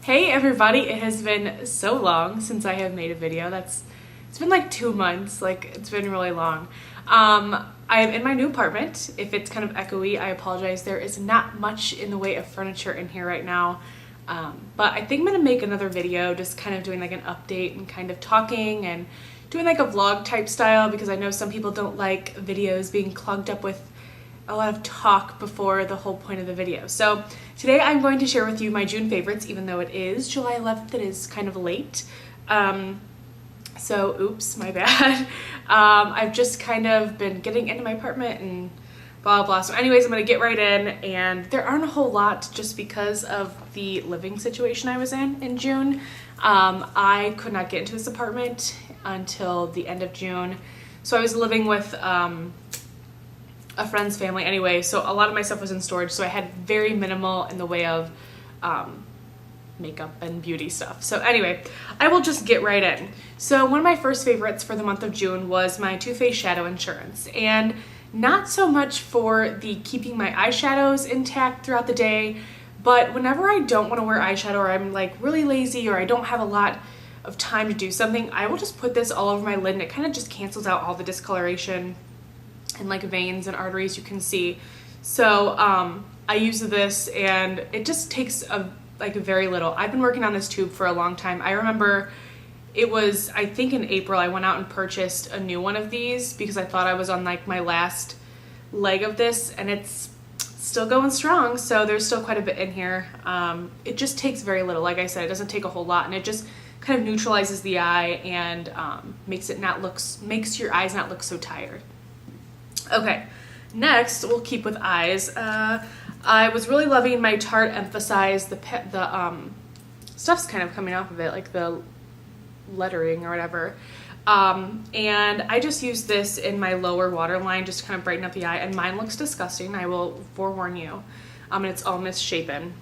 Hey everybody, it has been so long since I have made a video. It's been like 2 months, like it's been really long. I'm in my new apartment. If it's kind of echoey, I apologize. There is not much in the way of furniture in here right now. But I think I'm gonna make another video just kind of doing like an update and kind of talking and doing like a vlog type style, because I know some people don't like videos being clogged up with a lot of talk before the whole point of the video. So today I'm going to share with you my June favorites, even though it is July 11th, it is kind of late. So oops, my bad. I've just kind of been getting into my apartment and blah, blah, blah. So anyways, I'm gonna get right in, and there aren't a whole lot just because of the living situation I was in June. I could not get into this apartment until the end of June. So I was living with a friend's family anyway, so a lot of my stuff was in storage, so I had very minimal in the way of makeup and beauty stuff. So anyway, I will just get right in. So one of my first favorites for the month of June was my Too Faced Shadow Insurance, and not so much for the keeping my eyeshadows intact throughout the day, but whenever I don't want to wear eyeshadow, or I'm like really lazy, or I don't have a lot of time to do something, I will just put this all over my lid, and it kind of just cancels out all the discoloration and like veins and arteries you can see. So I use this, and it just takes very little. I've been working on this tube for a long time. I remember it was, I think in April, I went out and purchased a new one of these because I thought I was on like my last leg of this, and it's still going strong, so there's still quite a bit in here. It just takes very little. Like I said, it doesn't take a whole lot, and it just kind of neutralizes the eye and makes your eyes not look so tired. Okay, next we'll keep with eyes. I was really loving my Tarte Emphasize. The stuff's kind of coming off of it, like the lettering or whatever. And I just use this in my lower waterline just to kind of brighten up the eye, and mine looks disgusting, I will forewarn you. And it's all misshapen.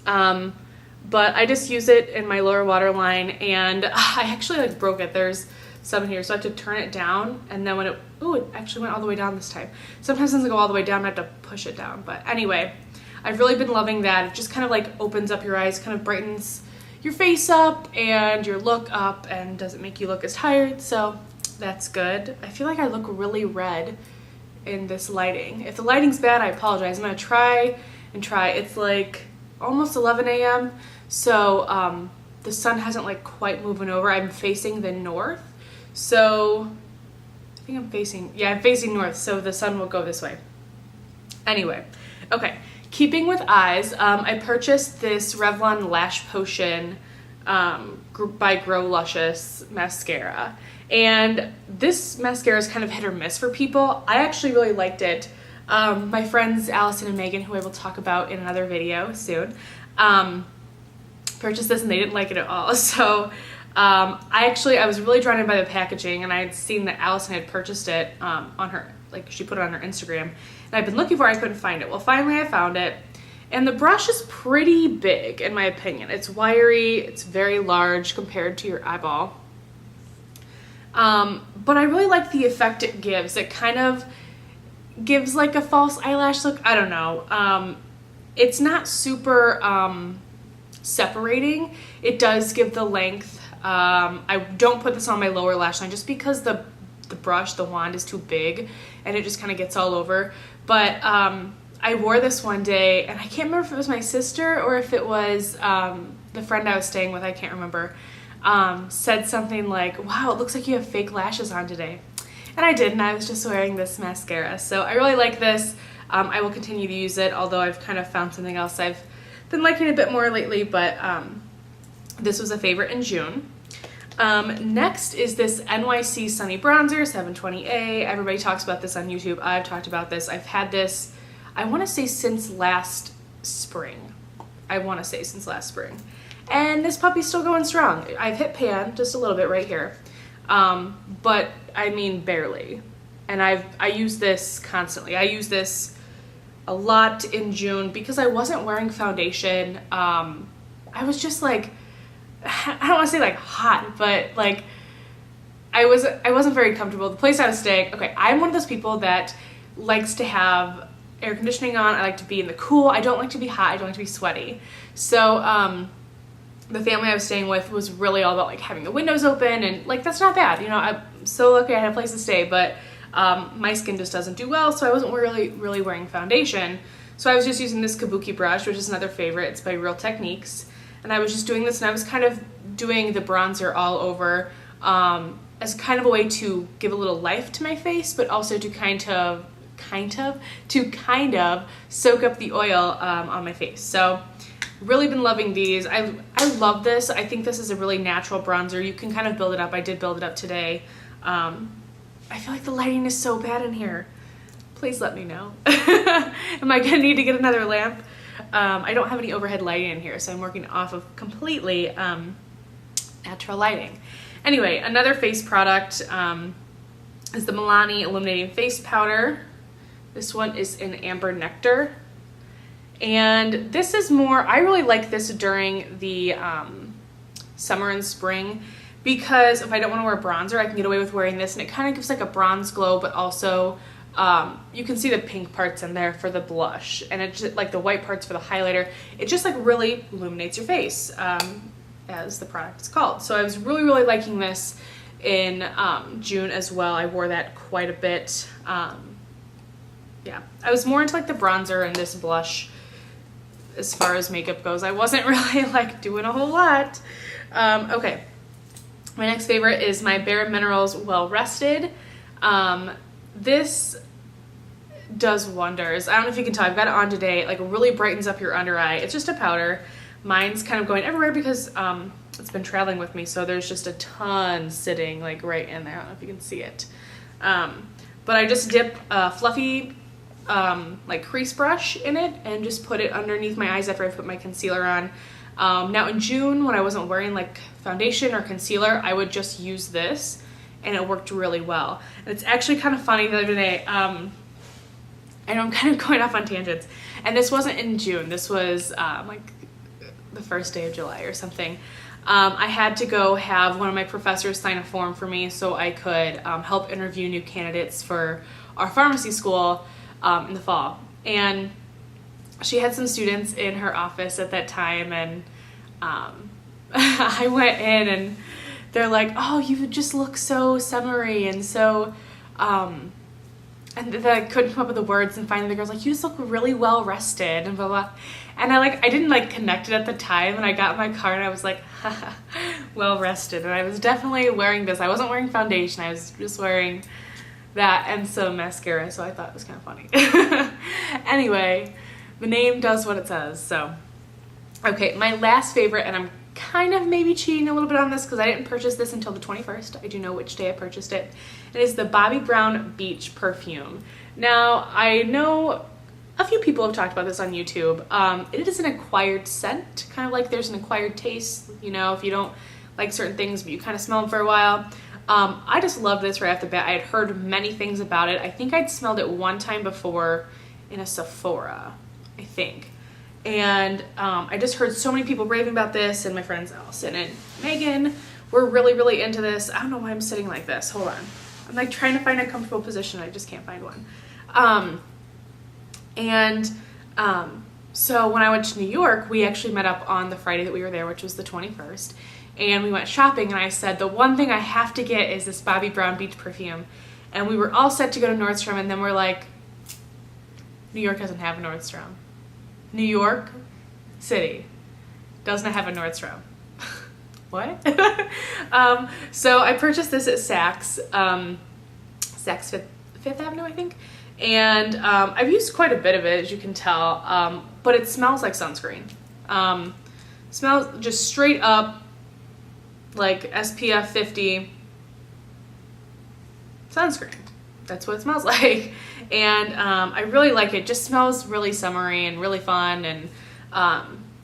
But I just use it in my lower waterline, and I actually like broke it. There's some in here, so I have to turn it down, and then when it actually went all the way down this time. Sometimes it doesn't go all the way down, I have to push it down. But anyway, I've really been loving that. It just kind of like opens up your eyes, kind of brightens your face up and your look up, and doesn't make you look as tired, so that's good. I feel like I look really red in this lighting. If the lighting's bad, I apologize. I'm gonna try. It's like almost 11 a.m. so the sun hasn't like quite moving over. I'm facing the north, so I think I'm facing north, so the sun will go this way. Anyway, okay, keeping with eyes, I purchased this Revlon Lash Potion by Grow Luscious mascara, and this mascara is kind of hit or miss for people. I actually really liked it. My friends Allison and Megan, who I will talk about in another video soon, purchased this and they didn't like it at all. So I was really drawn in by the packaging, and I had seen that Allison had purchased it on her, like she put it on her Instagram, and I've been looking for it, I couldn't find it. Well, finally I found it, and the brush is pretty big in my opinion. It's wiry, it's very large compared to your eyeball. But I really like the effect it gives. It kind of gives like a false eyelash look. I don't know. It's not super separating. It does give the length. I don't put this on my lower lash line just because the brush, the wand, is too big and it just kind of gets all over. But I wore this one day, and I can't remember if it was my sister or if it was the friend I was staying with, I can't remember, said something like, "Wow, it looks like you have fake lashes on today." And I didn't. I was just wearing this mascara. So I really like this. I will continue to use it, although I've kind of found something else I've been liking a bit more lately, but this was a favorite in June. Next is this NYC Sunny Bronzer 720A. Everybody talks about this on YouTube. I've talked about this. I've had this, I want to say since last spring. And this puppy's still going strong. I've hit pan just a little bit right here. But I mean barely. And I use this constantly. I use this a lot in June because I wasn't wearing foundation. I was just like, I don't want to say like hot, but like I wasn't very comfortable. The place I was staying, okay, I'm one of those people that likes to have air conditioning on. I like to be in the cool. I don't like to be hot. I don't like to be sweaty. So the family I was staying with was really all about like having the windows open, and like that's not bad, you know. I'm so lucky I had a place to stay, but my skin just doesn't do well, so I wasn't really wearing foundation. So I was just using this kabuki brush, which is another favorite. It's by Real Techniques, and I was just doing this, and I was kind of doing the bronzer all over as kind of a way to give a little life to my face, but also to kind of soak up the oil on my face. So really been loving these. I love this. I think this is a really natural bronzer. You can kind of build it up. I did build it up today. I feel like the lighting is so bad in here. Please let me know. Am I gonna need to get another lamp? I don't have any overhead lighting in here, so I'm working off of completely natural lighting. Anyway, another face product is the Milani Illuminating Face Powder. This one is in Amber Nectar. And this is more, I really like this during the summer and spring, because if I don't want to wear bronzer, I can get away with wearing this, and it kind of gives like a bronze glow, but also you can see the pink parts in there for the blush, and it's just, like the white parts for the highlighter. It just like really illuminates your face, as the product is called. So I was really liking this in June as well. I wore that quite a bit. Yeah, I was more into like the bronzer and this blush as far as makeup goes. I wasn't really like doing a whole lot. Okay, my next favorite is my Bare Minerals Well Rested. This does wonders. I don't know if you can tell, I've got it on today. It like really brightens up your under eye. It's just a powder. Mine's kind of going everywhere because it's been traveling with me, so there's just a ton sitting like right in there. I don't know if you can see it. But I just dip a fluffy like crease brush in it and just put it underneath my eyes after I put my concealer on. Now in June, when I wasn't wearing like foundation or concealer, I would just use this, and it worked really well. And it's actually kind of funny, the other day, I know I'm kind of going off on tangents, and this wasn't in June, this was like the first day of July or something. I had to go have one of my professors sign a form for me so I could help interview new candidates for our pharmacy school in the fall. And she had some students in her office at that time, and I went in and they're like, oh, you just look so summery and so, and then I couldn't come up with the words, and finally the girl's like, you just look really well rested and blah blah. And I didn't like connect it at the time, and I got in my car and I was like, haha, well rested. And I was definitely wearing this. I wasn't wearing foundation, I was just wearing that and some mascara, so I thought it was kind of funny. Anyway, the name does what it says. So okay, my last favorite, and I'm kind of maybe cheating a little bit on this because I didn't purchase this until the 21st. I do know which day I purchased it. It is the Bobbi Brown Beach perfume. Now, I know a few people have talked about this on YouTube. It is an acquired scent, kind of like there's an acquired taste, you know, if you don't like certain things but you kind of smell them for a while. I just love this right off the bat. I had heard many things about it. I think I'd smelled it one time before in a Sephora, I think. And I just heard so many people raving about this, and my friends Allison and Megan were really into this. I don't know why I'm sitting like this. Hold on. I'm like trying to find a comfortable position. I just can't find one. So when I went to New York, we actually met up on the Friday that we were there, which was the 21st. And we went shopping, and I said, the one thing I have to get is this Bobbi Brown Beach perfume. And we were all set to go to Nordstrom, and then we're like, New York doesn't have a Nordstrom. New York City doesn't have a Nordstrom. What? So I purchased this at Saks, Saks Fifth Avenue, I think. And I've used quite a bit of it, as you can tell, but it smells like sunscreen. Smells just straight up like SPF 50 sunscreen. That's what it smells like. And I really like it. It just smells really summery and really fun. And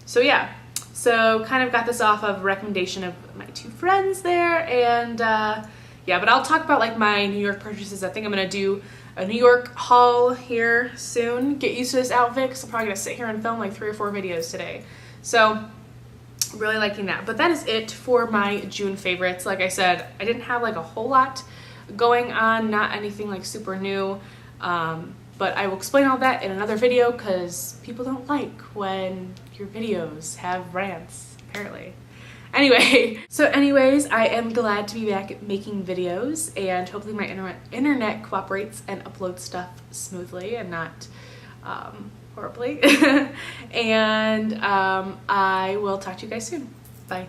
so yeah, so kind of got this off of a recommendation of my two friends there. And yeah, but I'll talk about like my New York purchases. I think I'm gonna do a New York haul here soon. Get used to this outfit because I'm probably gonna sit here and film like 3 or 4 videos today. So really liking that. But that is it for my June favorites. Like I said, I didn't have like a whole lot going on, not anything like super new. But I will explain all that in another video because people don't like when your videos have rants, apparently. Anyway, so anyways, I am glad to be back making videos, and hopefully my internet cooperates and uploads stuff smoothly and not horribly. And I will talk to you guys soon. Bye.